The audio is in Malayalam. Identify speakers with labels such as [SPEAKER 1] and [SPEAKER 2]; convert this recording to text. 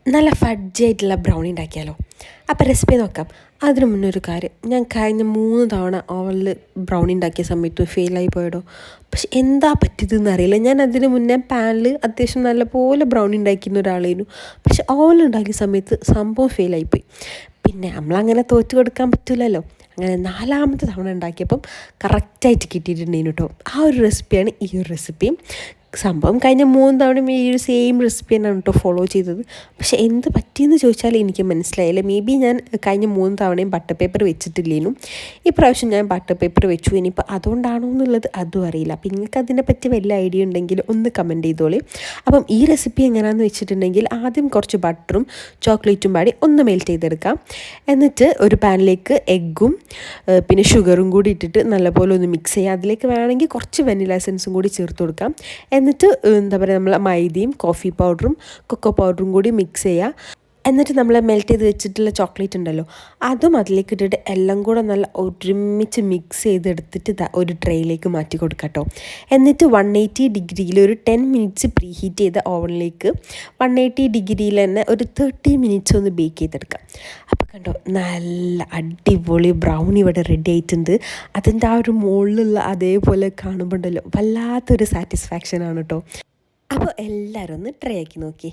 [SPEAKER 1] നല്ല ഫഡ്ജായിട്ടുള്ള ബ്രൗണി ഉണ്ടാക്കിയാലോ. അപ്പോൾ റെസിപ്പി നോക്കാം. അതിനു മുന്നേ ഒരു കാര്യം, ഞാൻ കഴിഞ്ഞ 3 തവണ ഓവനിൽ ബ്രൗണി ഉണ്ടാക്കിയ സമയത്ത് ഫെയിലായി പോയടോ. പക്ഷെ എന്താ പറ്റിയതെന്ന് അറിയില്ല. ഞാൻ അതിന് മുന്നേ പാനിൽ അത്യാവശ്യം നല്ലപോലെ ബ്രൗണി ഉണ്ടാക്കുന്ന ഒരാളായിരുന്നു. പക്ഷെ ഓവനിൽ ഉണ്ടാക്കിയ സമയത്ത് സംഭവം ഫെയിലായിപ്പോയി. പിന്നെ നമ്മളങ്ങനെ തോറ്റു കൊടുക്കാൻ പറ്റില്ലല്ലോ. അങ്ങനെ 4ാമത്തെ തവണ ഉണ്ടാക്കിയപ്പം കറക്റ്റായിട്ട് കിട്ടിയിട്ടുണ്ടായിരുന്നു കേട്ടോ. ആ ഒരു റെസിപ്പിയാണ് ഈ ഒരു റെസിപ്പി. സംഭവം കഴിഞ്ഞ 3 തവണയും ഈ ഒരു സെയിം റെസിപ്പി തന്നെയാണ് കേട്ടോ ഫോളോ ചെയ്തത്. പക്ഷേ എന്ത് പറ്റിയെന്ന് ചോദിച്ചാൽ എനിക്ക് മനസ്സിലായില്ല. മേ ബി ഞാൻ കഴിഞ്ഞ 3 തവണയും ബട്ടർ പേപ്പർ വെച്ചിട്ടില്ലേനു. ഇപ്രാവശ്യം ഞാൻ ബട്ടർ പേപ്പർ വെച്ചു. ഇനിയിപ്പോൾ അതുകൊണ്ടാണോ എന്നുള്ളത് അതും അറിയില്ല. അപ്പം നിങ്ങൾക്ക് അതിനെ പറ്റി വല്ല ഐഡിയ ഉണ്ടെങ്കിൽ ഒന്ന് കമൻറ്റ് ചെയ്തോളി. അപ്പം ഈ റെസിപ്പി എങ്ങനെയാണെന്ന് വെച്ചിട്ടുണ്ടെങ്കിൽ ആദ്യം കുറച്ച് ബട്ടറും ചോക്ലേറ്റും പാടി ഒന്ന് മെൽറ്റ് ചെയ്തെടുക്കാം. എന്നിട്ട് ഒരു പാനിലേക്ക് എഗ്ഗും പിന്നെ ഷുഗറും കൂടി ഇട്ടിട്ട് നല്ലപോലെ ഒന്ന് മിക്സ് ചെയ്യുക. അതിലേക്ക് വേണമെങ്കിൽ കുറച്ച് വെനില എസൻസും കൂടി ചേർത്ത് കൊടുക്കാം. എന്നിട്ട് എന്താ പറയുക, നമ്മൾ മൈദയും കോഫി പൗഡറും കൊക്കോ പൗഡറും കൂടി മിക്സ് ചെയ്യുക. എന്നിട്ട് നമ്മൾ മെൽറ്റ് ചെയ്ത് വെച്ചിട്ടുള്ള ചോക്ലേറ്റ് ഉണ്ടല്ലോ, അതും അതിലേക്ക് ഇട്ടിട്ട് എല്ലാം കൂടെ നല്ല ഒരുമിച്ച് മിക്സ് ചെയ്തെടുത്തിട്ട് ഒരു ട്രേയിലേക്ക് മാറ്റി കൊടുക്കാം കേട്ടോ. എന്നിട്ട് 180 ഡിഗ്രിയിൽ ഒരു 10 മിനിറ്റ്സ് പ്രീ ഹീറ്റ് ചെയ്ത ഓവനിലേക്ക് 180 ഡിഗ്രിയിൽ തന്നെ ഒരു 30 മിനിറ്റ്സ് ഒന്ന് ബേക്ക് ചെയ്തെടുക്കാം. അപ്പോൾ കണ്ടോ, നല്ല അടിപൊളി ബ്രൗണി ഇവിടെ റെഡി ആയിട്ടുണ്ട്. അതിൻ്റെ ആ ഒരു മുകളിലുള്ള അതേപോലെ കാണുമ്പോൾ ഉണ്ടല്ലോ വല്ലാത്തൊരു സാറ്റിസ്ഫാക്ഷനാണ് കേട്ടോ. അപ്പോൾ എല്ലാവരും ഒന്ന് ട്രൈ ആക്കി നോക്കി.